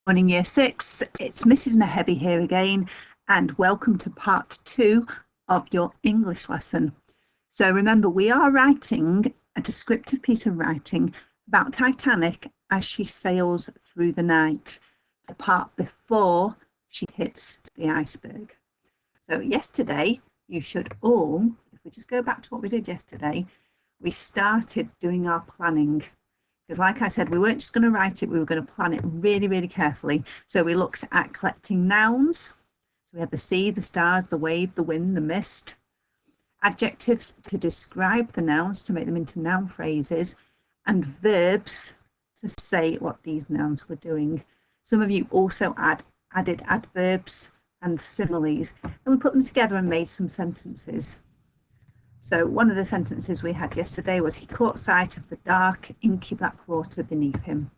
Morning Year 6, it's Mrs. Mehebi here again, and welcome to part 2 of your English lesson. So remember, we are writing a descriptive piece of writing about Titanic as she sails through the night, the part before she hits the iceberg. So yesterday, you should all, if we just go back to what we did yesterday, we started doing our planning. Because like I said, we weren't just going to write it, we were going to plan it really, really carefully. So we looked at collecting nouns. So we had the sea, the stars, the wave, the wind, the mist. Adjectives to describe the nouns, to make them into noun phrases. And verbs to say what these nouns were doing. Some of you also added adverbs and similes. And we put them together and made some sentences. So one of the sentences we had yesterday was he caught sight of the dark, inky black water beneath him.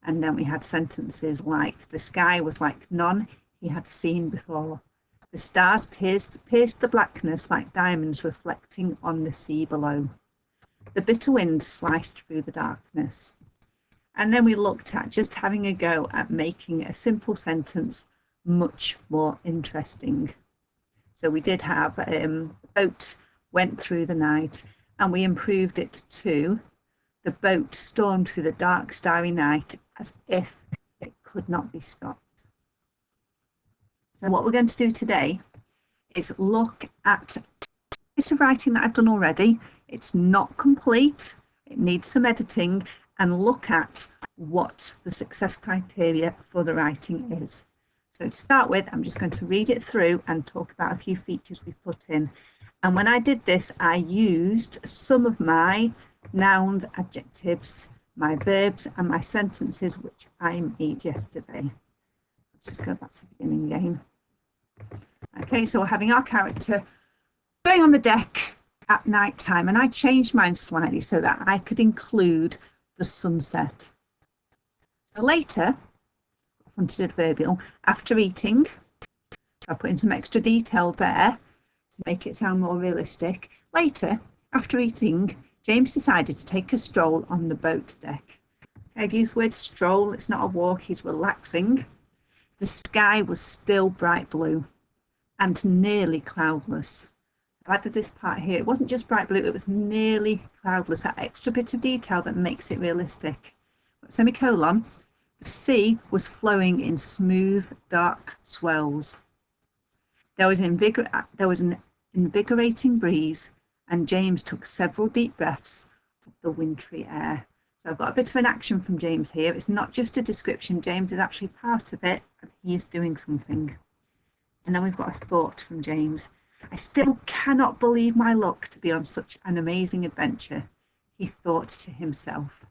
And then we had sentences like the sky was like none he had seen before. The stars pierced the blackness like diamonds reflecting on the sea below. The bitter wind sliced through the darkness. And then we looked at just having a go at making a simple sentence much more interesting. So we did have a boat went through the night, and we improved it to the boat stormed through the dark starry night as if it could not be stopped. So what we're going to do today is look at a piece of writing that I've done already. It's not complete, it needs some editing, and look at what the success criteria for the writing is. So to start with, I'm just going to read it through and talk about a few features we've put in. And when I did this, I used some of my nouns, adjectives, my verbs and my sentences, which I made yesterday. Let's just go back to the beginning again. Okay, so we're having our character going on the deck at night time, and I changed mine slightly so that I could include the sunset. So later, fronted adverbial, after eating, I put in some extra detail there to make it sound more realistic. Later, after eating, James decided to take a stroll on the boat deck. I've used the word stroll, it's not a walk, he's relaxing. The sky was still bright blue and nearly cloudless. I've added this part here, it wasn't just bright blue, it was nearly cloudless, that extra bit of detail that makes it realistic. But semicolon, the sea was flowing in smooth, dark swells. There was an invigorating breeze, and James took several deep breaths of the wintry air. So I've got a bit of an action from James here. It's not just a description. James is actually part of it, and he is doing something. And then we've got a thought from James. I still cannot believe my luck to be on such an amazing adventure, he thought to himself.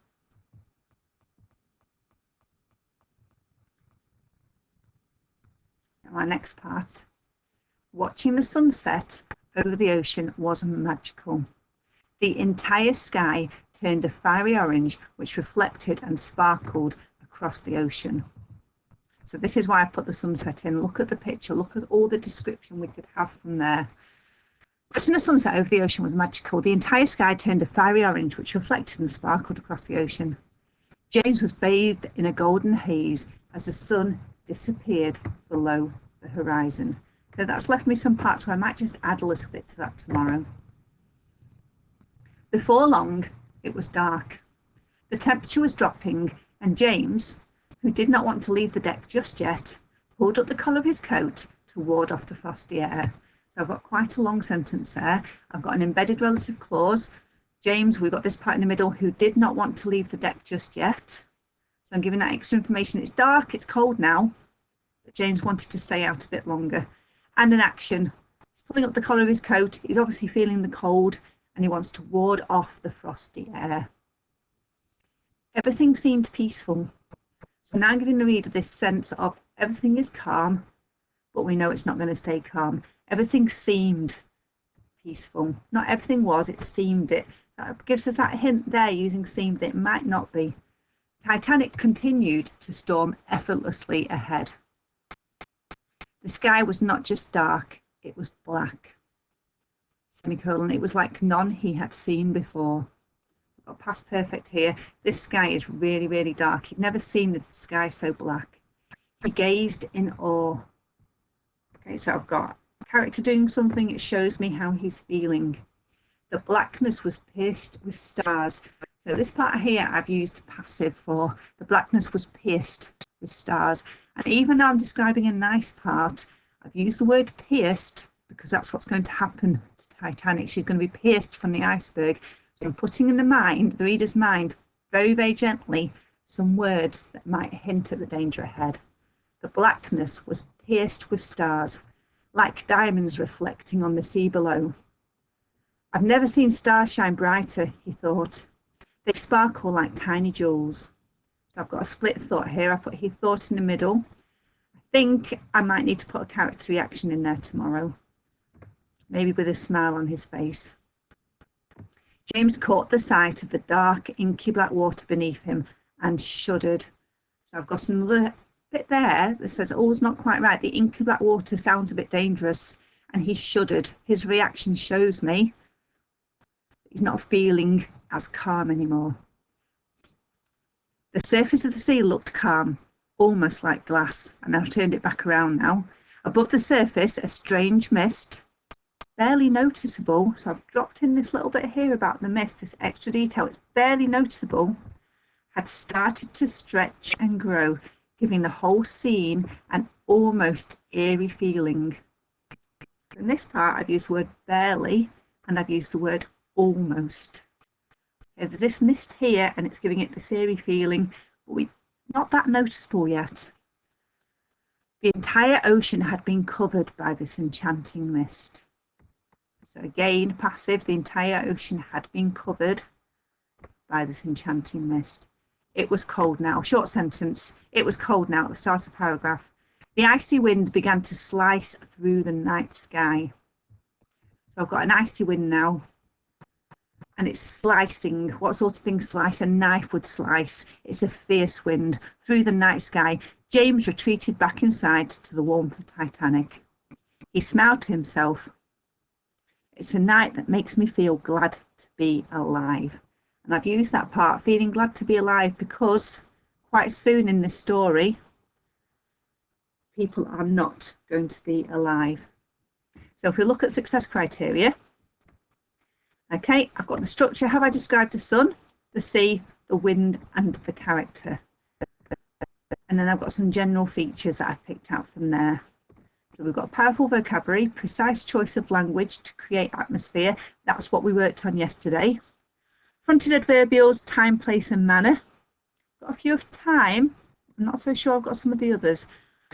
Now our next part. Watching the sunset over the ocean was magical. The entire sky turned a fiery orange, which reflected and sparkled across the ocean. So this is why I put the sunset in. Look at the picture, look at all the description we could have from there. Watching the sunset over the ocean was magical. The entire sky turned a fiery orange, which reflected and sparkled across the ocean. James was bathed in a golden haze as the sun disappeared below the horizon. So that's left me some parts where I might just add a little bit to that tomorrow. Before long, it was dark. The temperature was dropping, and James, who did not want to leave the deck just yet, pulled up the collar of his coat to ward off the frosty air. So I've got quite a long sentence there. I've got an embedded relative clause. James, we've got this part in the middle, who did not want to leave the deck just yet. So I'm giving that extra information. It's dark, it's cold now, but James wanted to stay out a bit longer. And an action. He's pulling up the collar of his coat. He's obviously feeling the cold and he wants to ward off the frosty air. Everything seemed peaceful. So now I'm giving the reader this sense of everything is calm, but we know it's not going to stay calm. Everything seemed peaceful. Not everything was, it seemed it. That gives us that hint there using seemed that it might not be. Titanic continued to storm effortlessly ahead. The sky was not just dark, it was black. Semicolon, it was like none he had seen before. We've got past perfect here. This sky is really, really dark. He'd never seen the sky so black. He gazed in awe. Okay, so I've got a character doing something. It shows me how he's feeling. The blackness was pierced with stars. So this part here I've used passive for. The blackness was pierced with stars. And even though I'm describing a nice part, I've used the word pierced because that's what's going to happen to Titanic. She's going to be pierced from the iceberg. So I'm putting in the reader's mind, very, very gently, some words that might hint at the danger ahead. The blackness was pierced with stars, like diamonds reflecting on the sea below. I've never seen stars shine brighter, he thought. They sparkle like tiny jewels. I've got a split thought here. I put he thought in the middle. I think I might need to put a character reaction in there tomorrow, maybe with a smile on his face. James caught the sight of the dark, inky black water beneath him and shuddered. So I've got another bit there that says, oh, it's not quite right. The inky black water sounds a bit dangerous. And he shuddered. His reaction shows me he's not feeling as calm anymore. The surface of the sea looked calm, almost like glass, and I've turned it back around now. Above the surface, a strange mist, barely noticeable. So I've dropped in this little bit here about the mist, this extra detail. It's barely noticeable, had started to stretch and grow, giving the whole scene an almost eerie feeling. In this part, I've used the word barely, and I've used the word almost. There's this mist here and it's giving it this eerie feeling, but not that noticeable yet. The entire ocean had been covered by this enchanting mist. So again, passive, the entire ocean had been covered by this enchanting mist. It was cold now. Short sentence. It was cold now at the start of the paragraph. The icy wind began to slice through the night sky. So I've got an icy wind now. And it's slicing. What sort of thing slice? A knife would slice. It's a fierce wind through the night sky. James retreated back inside to the warmth of Titanic. He smiled to himself. It's a night that makes me feel glad to be alive. And I've used that part, feeling glad to be alive, because quite soon in this story, people are not going to be alive. So if we look at success criteria, okay, I've got the structure. Have I described the sun, the sea, the wind, and the character? And then I've got some general features that I've picked out from there. So we've got powerful vocabulary, precise choice of language to create atmosphere. That's what we worked on yesterday. Fronted adverbials, time, place, and manner. Got a few of time. I'm not so sure I've got some of the others.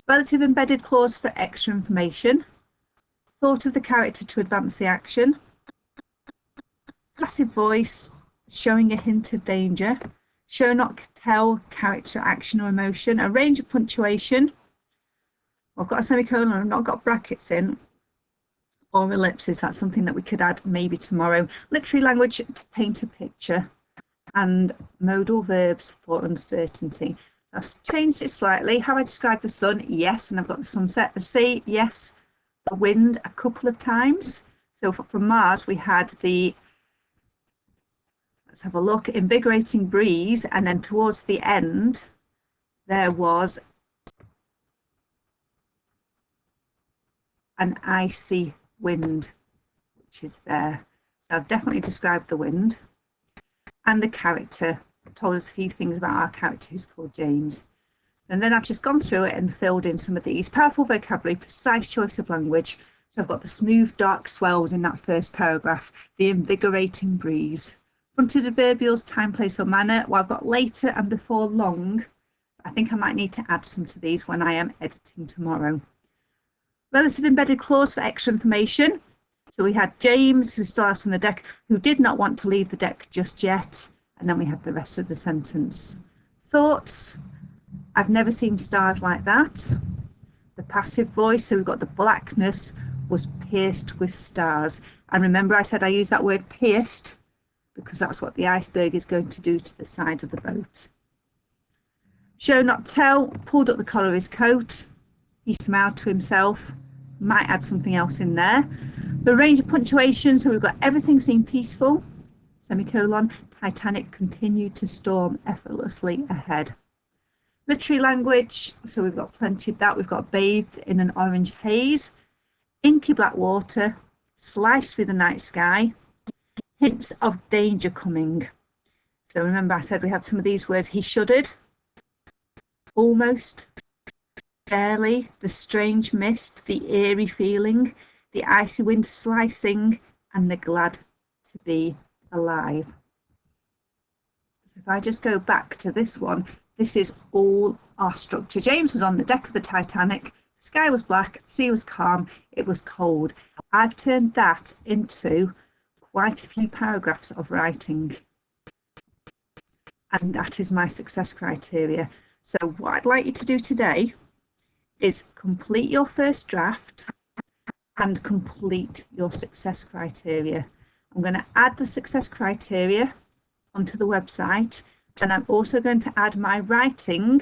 Relative embedded clause for extra information. Thought of the character to advance the action. Passive voice, showing a hint of danger. Show, not tell, character, action, or emotion. A range of punctuation. I've got a semicolon, I've not got brackets in. Or ellipses, that's something that we could add maybe tomorrow. Literary language to paint a picture. And modal verbs for uncertainty. I've changed it slightly. Have I described the sun? Yes, and I've got the sunset. The sea, yes. The wind a couple of times. So from Mars, we had the, let's have a look, invigorating breeze, and then towards the end there was an icy wind, which is there. So I've definitely described the wind. And the character told us a few things about our character, who's called James. And then I've just gone through it and filled in some of these. Powerful vocabulary, precise choice of language. So I've got the smooth dark swells in that first paragraph, the invigorating breeze. Fronted adverbials, time, place, or manner. Well, I've got later and before long. I think I might need to add some to these when I am editing tomorrow. Relative embedded clause for extra information. So we had James, who's still out on the deck, who did not want to leave the deck just yet. And then we had the rest of the sentence. Thoughts. I've never seen stars like that. The passive voice, so we've got the blackness was pierced with stars. And remember I said I use that word pierced because that's what the iceberg is going to do to the side of the boat. Show, not tell, pulled up the collar of his coat. He smiled to himself. Might add something else in there. The range of punctuation, so we've got everything seemed peaceful, semicolon, Titanic continued to storm effortlessly ahead. Literary language, so we've got plenty of that. We've got bathed in an orange haze, inky black water, sliced through the night sky, hints of danger coming. So remember I said we had some of these words. He shuddered, almost, barely, the strange mist, the eerie feeling, the icy wind slicing, and the glad to be alive. So if I just go back to this one, this is all our structure. James was on the deck of the Titanic. The sky was black, the sea was calm, it was cold. I've turned that into quite a few paragraphs of writing. And that is my success criteria. So what I'd like you to do today is complete your first draft and complete your success criteria. I'm going to add the success criteria onto the website, and I'm also going to add my writing,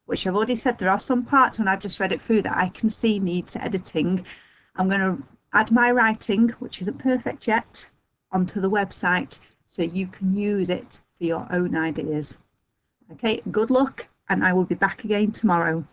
which I've already said there are some parts when I've just read it through that I can see needs editing. I'm going to add my writing, which isn't perfect yet, onto the website so you can use it for your own ideas. Okay, good luck, and I will be back again tomorrow.